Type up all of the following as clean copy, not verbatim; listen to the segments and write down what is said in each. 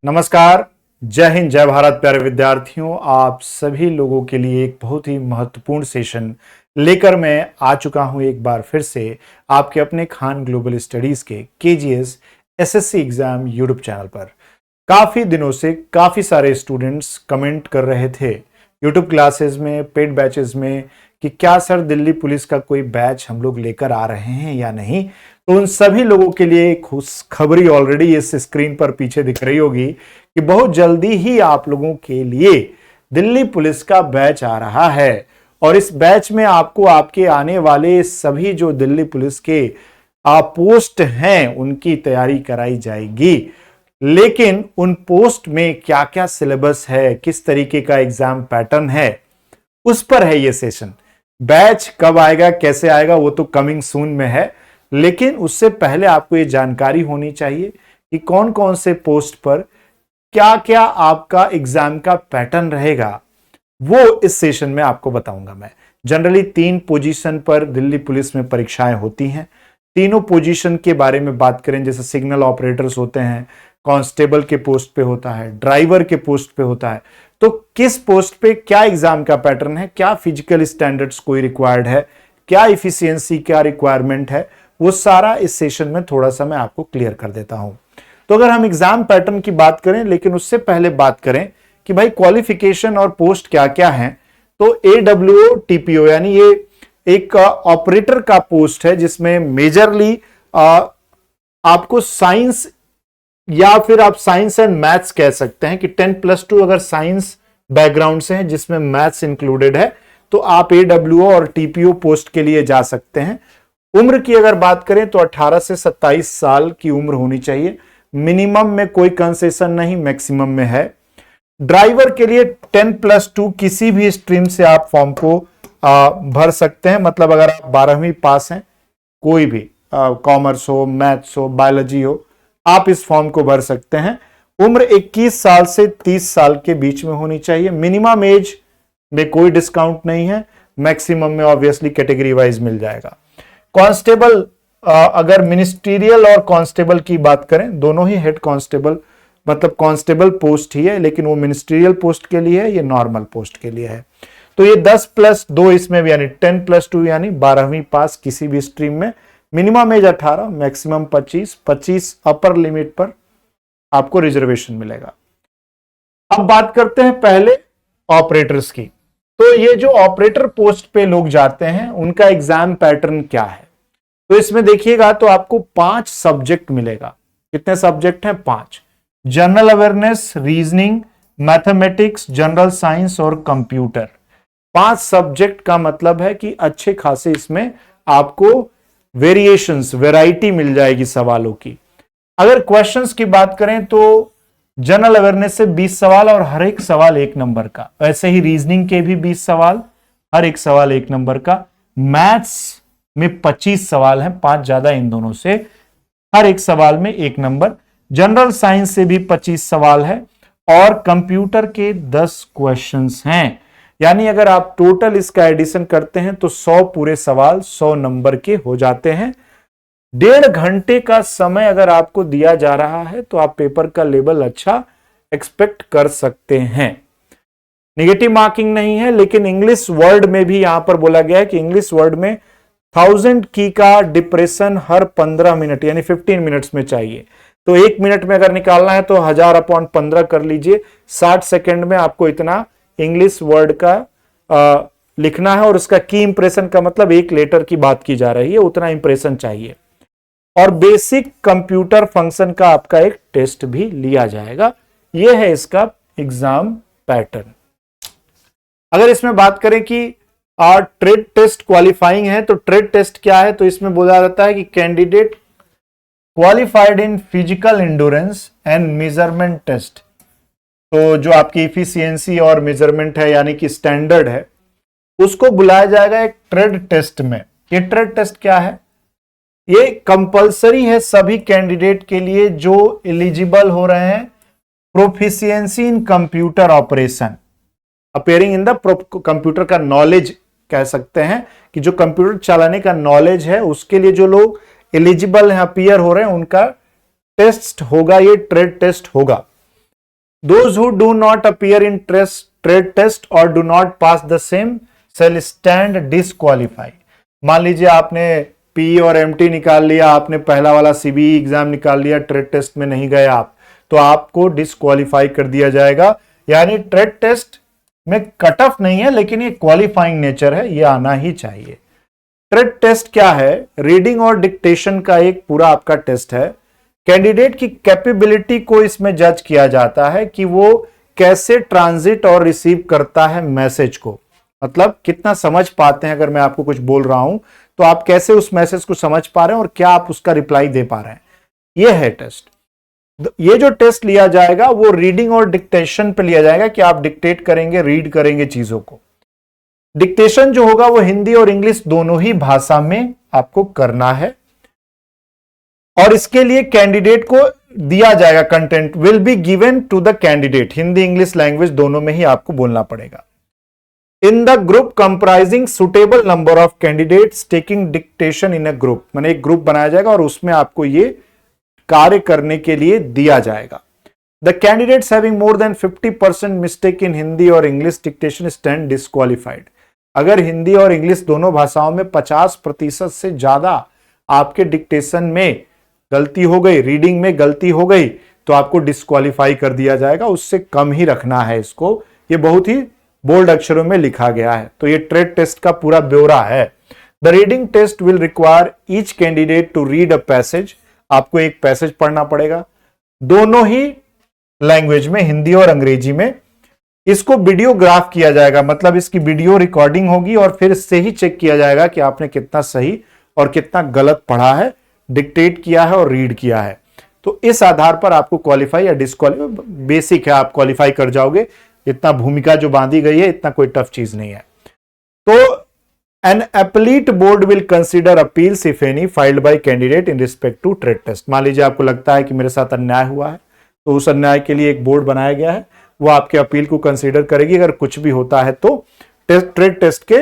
नमस्कार, जय हिंद, जय भारत। प्यारे विद्यार्थियों, आप सभी लोगों के लिए एक बहुत ही महत्वपूर्ण सेशन लेकर मैं आ चुका हूं एक बार फिर से आपके अपने खान ग्लोबल स्टडीज के KGS SSC exam YouTube channel पर। काफी दिनों से काफी सारे स्टूडेंट्स कमेंट कर रहे थे यूट्यूब क्लासेस में, पेड बैचेस में कि क्या सर दिल्ली पुलिस का कोई बैच हम लोग लेकर आ रहे हैं या नहीं। तो उन सभी लोगों के लिए खुशखबरी ऑलरेडी इस स्क्रीन पर पीछे दिख रही होगी कि बहुत जल्दी ही आप लोगों के लिए दिल्ली पुलिस का बैच आ रहा है और इस बैच में आपको आपके आने वाले सभी जो दिल्ली पुलिस के पोस्ट हैं उनकी तैयारी कराई जाएगी। लेकिन उन पोस्ट में क्या क्या सिलेबस है, किस तरीके का एग्जाम पैटर्न है, उस पर है ये सेशन। बैच कब आएगा, कैसे आएगा, वो तो कमिंग सून में है, लेकिन उससे पहले आपको ये जानकारी होनी चाहिए कि कौन कौन से पोस्ट पर क्या क्या आपका एग्जाम का पैटर्न रहेगा, वो इस सेशन में आपको बताऊंगा मैं। जनरली 3 पोजीशन पर दिल्ली पुलिस में परीक्षाएं होती हैं। तीनों पोजीशन के बारे में बात करें, जैसे सिग्नल ऑपरेटर्स होते हैं, कांस्टेबल के पोस्ट पे होता है, ड्राइवर के पोस्ट पे होता है, तो किस पोस्ट पे क्या एग्जाम का पैटर्न है, क्या फिजिकल स्टैंडर्ड्स कोई रिक्वायर्ड है, क्या इफिशियंसी क्या रिक्वायरमेंट है, वो सारा इस सेशन में थोड़ा सा मैं आपको क्लियर कर देता हूं। तो अगर हम एग्जाम पैटर्न की बात करें, लेकिन उससे पहले बात करें कि भाई क्वालिफिकेशन और पोस्ट क्या क्या है, तो AWO TPO यानी ये एक ऑपरेटर का पोस्ट है जिसमें मेजरली आपको साइंस या फिर आप साइंस एंड मैथ्स कह सकते हैं कि 10+2 अगर साइंस बैकग्राउंड से है जिसमें मैथ्स इंक्लूडेड है तो आप AWO और TPO पोस्ट के लिए जा सकते हैं। उम्र की अगर बात करें तो 18 से 27 साल की उम्र होनी चाहिए। मिनिमम में कोई कंसेशन नहीं, मैक्सिमम में है। ड्राइवर के लिए 10+2 किसी भी स्ट्रीम से आप फॉर्म को भर सकते हैं। मतलब अगर आप 12वीं पास हैं, कोई भी कॉमर्स हो, मैथ्स हो, बायोलॉजी हो, आप इस फॉर्म को भर सकते हैं। उम्र 21 साल से 30 साल के बीच में होनी चाहिए। मिनिमम एज में कोई डिस्काउंट नहीं है, मैक्सिमम में ऑब्वियसली कैटेगरी वाइज मिल जाएगा। कांस्टेबल, अगर मिनिस्ट्रियल और कांस्टेबल की बात करें, दोनों ही हेड कांस्टेबल मतलब कांस्टेबल पोस्ट ही है, लेकिन वो मिनिस्ट्रियल पोस्ट के लिए है, ये नॉर्मल पोस्ट के लिए है। तो ये 10+2 इसमें भी यानी 10+2 यानी 12वीं पास किसी भी स्ट्रीम में। Minimum age 18, maximum 25 upper limit पर आपको रिजर्वेशन मिलेगा। अब बात करते हैं पहले ऑपरेटर्स की। तो ये जो ऑपरेटर पोस्ट पे लोग जाते हैं उनका एग्जाम पैटर्न क्या है, तो इसमें देखिएगा तो आपको 5 सब्जेक्ट मिलेगा। कितने सब्जेक्ट हैं? 5। General awareness, reasoning, mathematics, general science और कंप्यूटर। 5 सब्जेक्ट का मतलब है कि अच्छे खासे इसमें आपको वेरिएशंस, वैरायटी मिल जाएगी सवालों की। अगर क्वेश्चंस की बात करें तो जनरल अवेयरनेस से 20 सवाल और हर एक सवाल 1 नंबर का। ऐसे ही रीजनिंग के भी 20 सवाल, हर एक सवाल 1 नंबर का। मैथ्स में 25 सवाल हैं, 5 ज्यादा इन दोनों से, हर एक सवाल में 1 नंबर। जनरल साइंस से भी 25 सवाल है और कंप्यूटर के 10 क्वेश्चंस हैं। यानी अगर आप टोटल इसका एडिशन करते हैं तो 100 पूरे सवाल 100 नंबर के हो जाते हैं। 1.5 घंटे का समय अगर आपको दिया जा रहा है तो आप पेपर का लेवल अच्छा एक्सपेक्ट कर सकते हैं। नेगेटिव मार्किंग नहीं है, लेकिन इंग्लिश वर्ड में भी यहां पर बोला गया है कि इंग्लिश वर्ड में 1000 की का डिप्रेशन हर 15 मिनट यानी 15 मिनट्स में चाहिए। तो 1 मिनट में अगर निकालना है तो 1000/15 कर लीजिए। 60 सेकेंड में आपको इतना इंग्लिश वर्ड का लिखना है और उसका की इंप्रेशन का मतलब 1 लेटर की बात की जा रही है, उतना इंप्रेशन चाहिए। और बेसिक कंप्यूटर फंक्शन का आपका एक टेस्ट भी लिया जाएगा। यह है इसका एग्जाम पैटर्न। अगर इसमें बात करें कि ट्रेड टेस्ट क्वालिफाइंग है, तो ट्रेड टेस्ट क्या है, तो इसमें बोला जाता है कि candidate qualified in physical endurance and measurement test. तो जो आपकी इफिशियंसी और मेजरमेंट है यानी कि स्टैंडर्ड है, उसको बुलाया जाएगा एक ट्रेड टेस्ट में। ये ट्रेड टेस्ट क्या है? ये कंपलसरी है सभी कैंडिडेट के लिए जो एलिजिबल हो रहे हैं proficiency in computer operation, appearing in the computer का नॉलेज कह सकते हैं कि जो कंप्यूटर चलाने का नॉलेज है उसके लिए जो लोग एलिजिबल हैं, अपीयर हो रहे हैं, उनका टेस्ट होगा, ये ट्रेड टेस्ट होगा। Those who do not appear in trade test और do not pass the same shall stand disqualify। मान लीजिए आपने पी और एमटी निकाल लिया, आपने पहला वाला सीबीई एग्जाम निकाल लिया, ट्रेड टेस्ट में नहीं गए आप, तो आपको डिस्क्वालीफाई कर दिया जाएगा। यानी ट्रेड टेस्ट में कट ऑफ नहीं है, लेकिन ये क्वालिफाइंग नेचर है, ये आना ही चाहिए। ट्रेड टेस्ट क्या है? रीडिंग और डिक्टेशन का एक पूरा आपका टेस्ट है। कैंडिडेट की कैपेबिलिटी को इसमें जज किया जाता है कि वो कैसे ट्रांजिट और रिसीव करता है मैसेज को, मतलब कितना समझ पाते हैं। अगर मैं आपको कुछ बोल रहा हूं तो आप कैसे उस मैसेज को समझ पा रहे हैं और क्या आप उसका रिप्लाई दे पा रहे हैं, यह है टेस्ट। ये जो टेस्ट लिया जाएगा वो रीडिंग और डिक्टेशन पे लिया जाएगा कि आप डिक्टेट करेंगे, रीड करेंगे चीजों को। डिक्टेशन जो होगा वो हिंदी और इंग्लिश दोनों ही भाषा में आपको करना है, और इसके लिए कैंडिडेट को दिया जाएगा content will be given to the candidate, Hindi English language दोनों में ही आपको बोलना पड़ेगा। In the group comprising suitable number of candidates taking dictation in a group, माने एक ग्रुप बनाया जाएगा और उसमें आपको ये कार्य करने के लिए दिया जाएगा। The candidates having more than 50% mistake in Hindi और इंग्लिश डिक्टेशन स्टैंड डिस्क्वालिफाइड। अगर हिंदी और इंग्लिश दोनों भाषाओं में 50% से ज्यादा आपके डिक्टेशन में गलती हो गई, रीडिंग में गलती हो गई, तो आपको डिस्क्वालीफाई कर दिया जाएगा। उससे कम ही रखना है इसको, ये बहुत ही बोल्ड अक्षरों में लिखा गया है। तो ये ट्रेड टेस्ट का पूरा ब्यौरा है। The reading test will require each candidate to read a passage, आपको एक पैसेज पढ़ना पड़ेगा दोनों ही लैंग्वेज में, हिंदी और अंग्रेजी में। इसको वीडियोग्राफ किया जाएगा, मतलब इसकी वीडियो रिकॉर्डिंग होगी और फिर इससे ही चेक किया जाएगा कि आपने कितना सही और कितना गलत पढ़ा है, डिक्टेट किया है और रीड किया है। तो इस आधार पर आपको क्वालिफाई या डिस्क्वालीफाई, बेसिक है, आप क्वालिफाई कर जाओगे। इतना भूमिका जो बांधी गई है, इतना कोई टफ चीज नहीं है। तो an appellate board will consider appeals if any filed by candidate in respect to trade test. मान लीजिए आपको लगता है कि मेरे साथ अन्याय हुआ है, तो उस अन्याय के लिए एक बोर्ड बनाया गया है, वो आपके अपील को कंसीडर करेगी अगर कुछ भी होता है तो ट्रेड टेस्ट के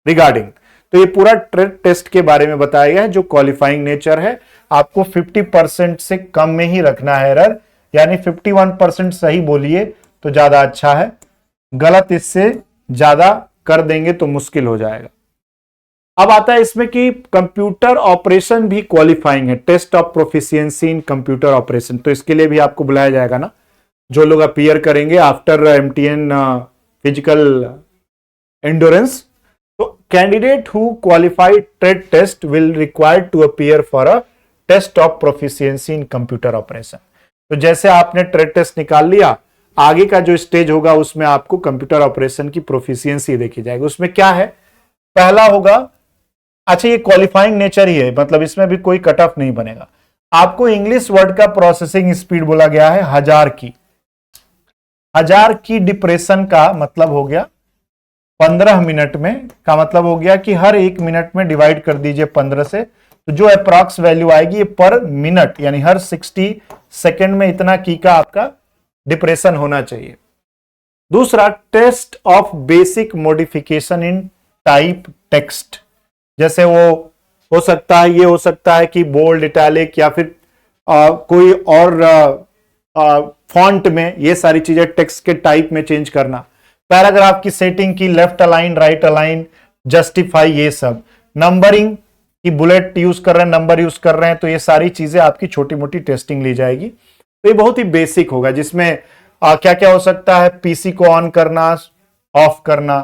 रिगार्डिंग। तो ये पूरा ट्रेड टेस्ट के बारे में बताया गया है, जो क्वालिफाइंग नेचर है। आपको 50% से कम में ही रखना है एरर, यानी 51% सही बोलिए तो ज्यादा अच्छा है, गलत इससे ज्यादा कर देंगे तो मुश्किल हो जाएगा। अब आता है इसमें कि कंप्यूटर ऑपरेशन भी क्वालिफाइंग है, test of proficiency in computer operation. तो इसके लिए भी आपको बुलाया जाएगा ना, जो लोग अपीयर करेंगे आफ्टर एमटीएन फिजिकल एंड्योरेंस। तो candidate who qualified trade test will required to appear for a test of proficiency in computer operation. तो जैसे आपने ट्रेड टेस्ट निकाल लिया, आगे का जो स्टेज होगा उसमें आपको कंप्यूटर ऑपरेशन की प्रोफिशिएंसी देखी जाएगी। उसमें क्या है, पहला होगा, अच्छा ये क्वालिफाइंग नेचर ही है, मतलब इसमें भी कोई कट ऑफ नहीं बनेगा। आपको इंग्लिश वर्ड का प्रोसेसिंग स्पीड बोला गया है 1000 की। 1000 की डिप्रेशन का मतलब हो गया 15 मिनट में, का मतलब हो गया कि हर 1 मिनट में डिवाइड कर दीजिए 15 से, तो जो अप्रॉक्स वैल्यू आएगी ये पर मिनट, यानी हर 60 सेकेंड में इतना की का आपका डिप्रेशन होना चाहिए। दूसरा, test of basic modification in type text, जैसे वो हो सकता है, ये हो सकता है कि बोल्ड, इटैलिक या फिर कोई और फॉन्ट में, ये सारी चीजें टेक्स्ट के टाइप में चेंज करना, पैराग्राफ की सेटिंग की, left align, right align, justify, ये सब, नंबरिंग की, बुलेट यूज कर रहे हैं, नंबर यूज कर रहे हैं, तो ये सारी चीजें आपकी छोटी मोटी टेस्टिंग ली जाएगी। तो ये बहुत ही बेसिक होगा, जिसमें क्या क्या हो सकता है, पीसी को ऑन करना, ऑफ करना,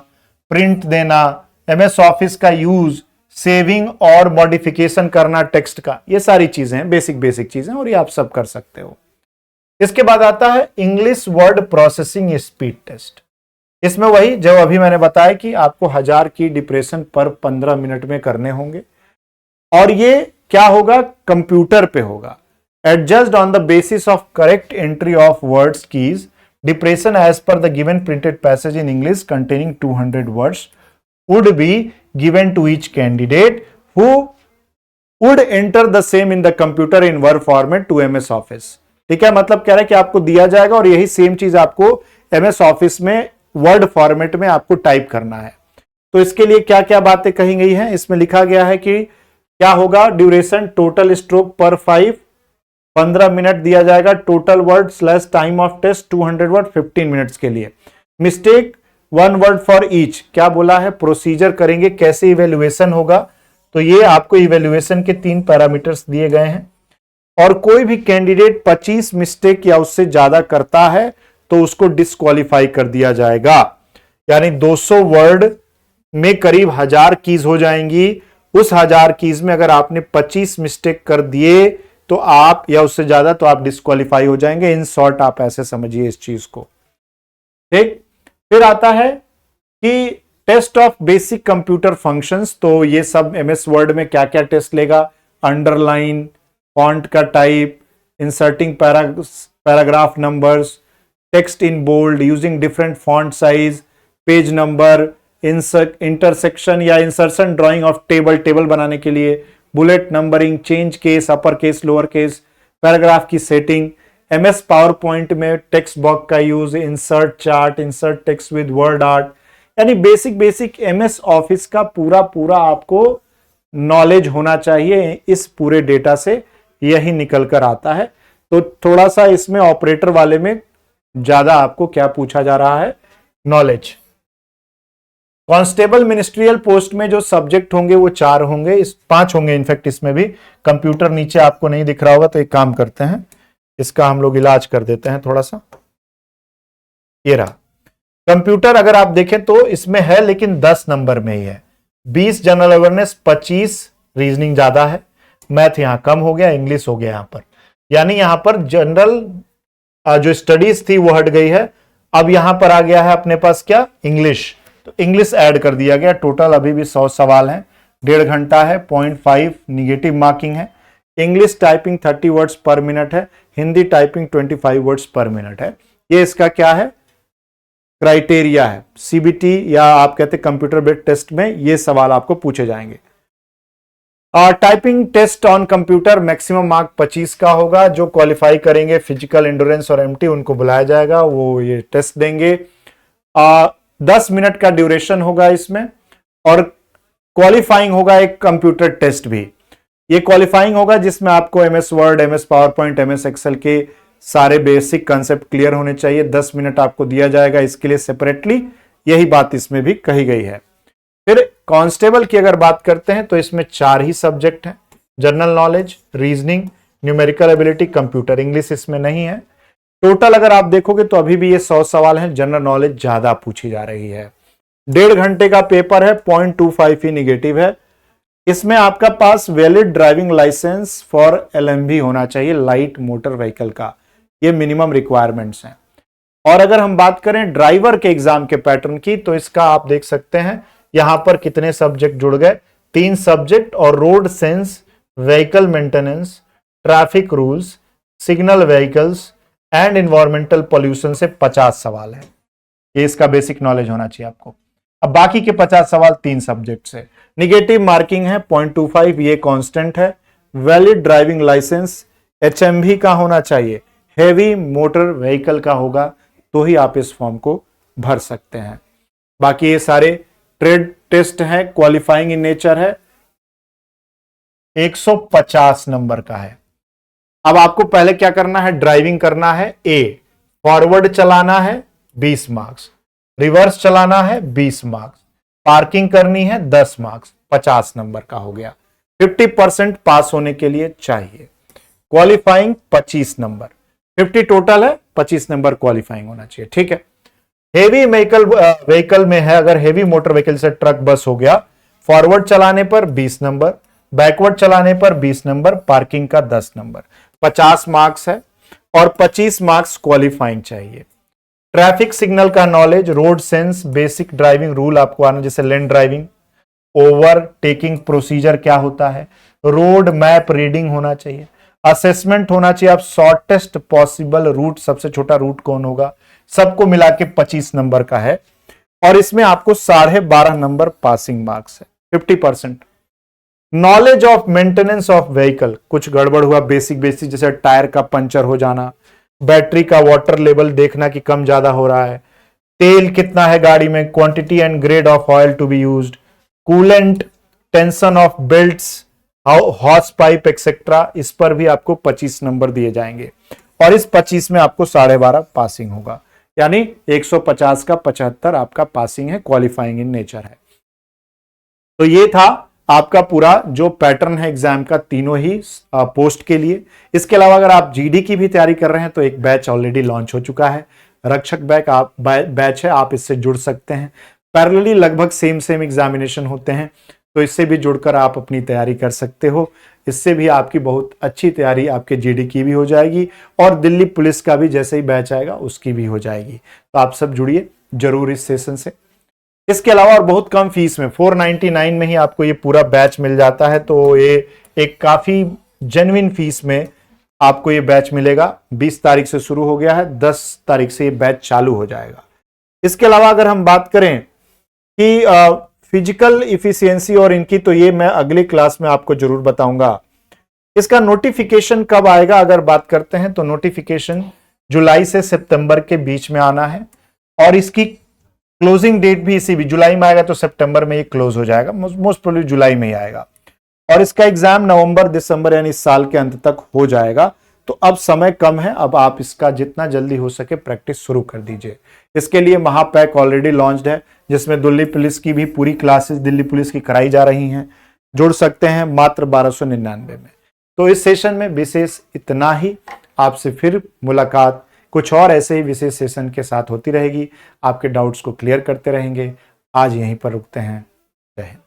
प्रिंट देना, एमएस ऑफिस का यूज, सेविंग और मॉडिफिकेशन करना टेक्स्ट का, ये सारी चीजें हैं, बेसिक चीजें, और ये आप सब कर सकते हो। इसके बाद आता है English word processing speed test. इसमें वही जो अभी मैंने बताया कि आपको 1000 की डिप्रेशन पर 15 मिनट में करने होंगे, और ये क्या होगा, कंप्यूटर पे होगा। Adjust on the basis of correct entry of words keys, depression as per the given printed passage in English containing 200 words would be given to each candidate who would enter the same in the computer in Word format to MS Office। ठीक है, मतलब कह रहा है कि आपको दिया जाएगा और यही सेम चीज आपको MS Office में वर्ड फॉर्मेट में आपको टाइप करना है। तो इसके लिए क्या क्या बातें कही गई हैं, इसमें लिखा गया है कि क्या होगा, ड्यूरेशन टोटल स्ट्रोक पर 5, 15 मिनट दिया जाएगा। Total word slash time of test 200 word 15 minutes के लिए। Mistake 1 word for each. क्या बोला है, प्रोसीजर करेंगे, कैसे इवेल्युएशन होगा, तो ये आपको इवेल्युएशन के 3 पैरामीटर्स दिए गए हैं। और कोई भी कैंडिडेट 25 मिस्टेक या उससे ज्यादा करता है तो उसको डिस्क्वालीफाई कर दिया जाएगा। यानी 200 वर्ड में करीब 1000 कीज हो जाएंगी। उस 1000 कीज में अगर आपने 25 मिस्टेक कर दिए तो आप, या उससे ज्यादा, तो आप डिस्क्वालीफाई हो जाएंगे। इन शॉर्ट आप ऐसे समझिए इस चीज को। ठीक, फिर आता है कि test of basic computer functions. तो ये सब एमएस वर्ड में क्या क्या टेस्ट लेगा, अंडरलाइन, फॉन्ट का type, inserting paragraph numbers, text in bold, using different font size, page number, intersection या इंसर्शन ड्राइंग ऑफ टेबल बनाने के लिए, bullet numbering, change case, upper case, lower case, paragraph की सेटिंग, एमएस पावर पॉइंट में text box का use, insert chart, insert text with word art. यानी basic MS Office का पूरा आपको नॉलेज होना चाहिए। इस पूरे डेटा से यही निकल कर आता है। तो थोड़ा सा इसमें ऑपरेटर वाले में ज्यादा आपको क्या पूछा जा रहा है, नॉलेज। कांस्टेबल मिनिस्ट्रियल पोस्ट में जो सब्जेक्ट होंगे वो 4 होंगे, 5 होंगे इनफैक्ट। इसमें भी कंप्यूटर नीचे आपको नहीं दिख रहा होगा, तो एक काम करते हैं, इसका हम लोग इलाज कर देते हैं थोड़ा सा। ये रहा कंप्यूटर। अगर आप देखें तो इसमें है, लेकिन 10 नंबर में ही है। 20 जनरल अवेयरनेस, 25 रीजनिंग ज्यादा है, मैथ यहां कम हो गया, इंग्लिश हो गया यहां पर। यानी यहां पर जनरल जो स्टडीज थी वो हट गई है। अब यहां पर आ गया है अपने पास क्या, इंग्लिश। तो इंग्लिश ऐड कर दिया गया। टोटल अभी भी 100 सवाल हैं, 1.5 घंटा है, 0.5 निगेटिव मार्किंग है। English typing 30 words per minute है, Hindi typing 25 words per minute है। ये इसका क्या है, क्राइटेरिया है। सीबीटी या आप कहते कंप्यूटर बेस्ड टेस्ट में ये सवाल आपको पूछे जाएंगे। Typing test on computer maximum mark 25 का होगा। जो क्वालिफाई करेंगे फिजिकल एंड्योरेंस और एमटी, उनको बुलाया जाएगा, वो ये टेस्ट देंगे। 10 मिनट का ड्यूरेशन होगा इसमें। और क्वालिफाइंग होगा एक कंप्यूटर टेस्ट भी। ये क्वालिफाइंग होगा जिसमें आपको MS Word, MS PowerPoint, MS Excel के सारे बेसिक कंसेप्ट क्लियर होने चाहिए। 10 मिनट आपको दिया जाएगा इसके लिए सेपरेटली। यही बात इसमें भी कही गई है। फिर कांस्टेबल की अगर बात करते हैं तो इसमें 4 ही सब्जेक्ट हैं, general knowledge, reasoning, numerical ability, computer. English इसमें नहीं है। टोटल अगर आप देखोगे तो अभी भी ये 100 सवाल हैं, जनरल नॉलेज ज्यादा पूछी जा रही है। 1.5 घंटे का पेपर है, 0.25 ही निगेटिव है। इसमें आपका पास valid driving licence for LMV होना चाहिए, लाइट मोटर व्हीकल का। ये मिनिमम रिक्वायरमेंट्स हैं। और अगर हम बात करें ड्राइवर के एग्जाम के पैटर्न की, तो इसका आप देख सकते हैं यहां पर कितने सब्जेक्ट जुड़ गए, 3 सब्जेक्ट। और road sense, vehicle maintenance, traffic rules, signal vehicles and environmental pollution से 50 सवाल है। ये इसका बेसिक नॉलेज होना चाहिए आपको। अब बाकी के 50 सवाल 3 सब्जेक्ट से। निगेटिव मार्किंग है 0.25, ये कांस्टेंट है। वैलिड ड्राइविंग लाइसेंस एचएमवी का होना चाहिए, हेवी मोटर व्हीकल का होगा, तो ही आप इस फॉर्म को भर सकते हैं। बाकी ये सारे ट्रेड टेस्ट है, क्वालिफाइंग इन नेचर है, 150 नंबर का है। अब आपको पहले क्या करना है, ड्राइविंग करना है। फॉरवर्ड चलाना है 20 मार्क्स, रिवर्स चलाना है 20 मार्क्स, पार्किंग करनी है 10 मार्क्स, 50 नंबर का हो गया। 50% पास होने के लिए चाहिए। क्वालिफाइंग 25 नंबर, 50 टोटल है, 25 नंबर क्वालिफाइंग होना चाहिए। ठीक है। हेवी व्हीकल में है, अगर हेवी मोटर व्हीकल से ट्रक बस हो गया, फॉरवर्ड चलाने पर 20 नंबर, बैकवर्ड चलाने पर 20 नंबर, पार्किंग का 10 नंबर, 50 मार्क्स है। और 25 मार्क्स क्वालिफाइंग चाहिए। ट्रैफिक सिग्नल का knowledge, road sense, basic driving rule आपको आना, जैसे लेन ड्राइविंग, ओवरटेकिंग प्रोसीजर क्या होता है, रोड मैप रीडिंग होना चाहिए। असेसमेंट होना चाहिए, आप शॉर्टेस्ट पॉसिबल रूट, सबसे छोटा रूट कौन होगा, सबको मिला के 25 नंबर का है। और इसमें आपको 12.5 नंबर पासिंग मार्क्स है, 50%। Knowledge of maintenance of vehicle, कुछ गड़बड़ हुआ बेसिक जैसे टायर का पंचर हो जाना, बैटरी का वाटर लेवल देखना कि कम ज्यादा हो रहा है, तेल कितना है गाड़ी में, quantity and grade of oil to be used, coolant, tension of belts, hose pipe etcetera, इस पर भी आपको 25 नंबर दिए जाएंगे और इस 25 में आपको 12.5 पासिंग होगा, यानी 150 का 75 आपका पासिंग है, क्वालिफाइंग इन नेचर है। तो ये था आपका पूरा जो पैटर्न है एग्जाम का तीनों ही पोस्ट के लिए। इसके अलावा अगर आप जीडी की भी तैयारी कर रहे हैं तो एक बैच ऑलरेडी लॉन्च हो चुका है, रक्षक बैच है, आप इससे जुड़ सकते हैं। पैरेलली लगभग सेम एग्जामिनेशन होते हैं, तो इससे भी जुड़कर आप अपनी तैयारी कर सकते हो। इससे भी आपकी बहुत अच्छी तैयारी आपके जीडी की भी हो जाएगी और दिल्ली पुलिस का भी जैसे ही बैच आएगा उसकी भी हो जाएगी। तो आप सब जुड़िए जरूर इस सेशन से। इसके अलावा और बहुत कम फीस में 499 में ही आपको ये पूरा बैच मिल जाता है, तो ये एक काफी जेन्युइन फीस में आपको ये बैच मिलेगा। 20 तारीख से शुरू हो गया है, 10 तारीख से ये बैच चालू हो जाएगा। इसके अलावा अगर हम बात करें कि फिजिकल इफिशियंसी और इनकी, तो ये मैं अगली क्लास में आपको जरूर बताऊंगा। इसका नोटिफिकेशन कब आएगा अगर बात करते हैं तो नोटिफिकेशन जुलाई से सितंबर के बीच में आना है और इसकी क्लोजिंग डेट भी इसी भी जुलाई में आएगा, तो सितंबर में ये क्लोज हो जाएगा, मोस्ट प्रोबेबली जुलाई में ही आएगा और इसका एग्जाम नवंबर दिसंबर यानी इस साल के अंत तक हो जाएगा। तो अब समय कम है, अब आप इसका जितना जल्दी हो सके प्रैक्टिस शुरू कर दीजिए। इसके लिए महापैक ऑलरेडी लॉन्च्ड है, जिसमें दिल्ली पुलिस की भी पूरी क्लासेस दिल्ली पुलिस की कराई जा रही हैं। जुड़ सकते हैं मात्र 1299 में। तो इस सेशन में विशेष इतना ही, आपसे फिर मुलाकात कुछ और ऐसे ही विशेष सेशन के साथ होती रहेगी। आपके डाउट्स को क्लियर करते रहेंगे। आज यहीं पर रुकते हैं। जय हिंद।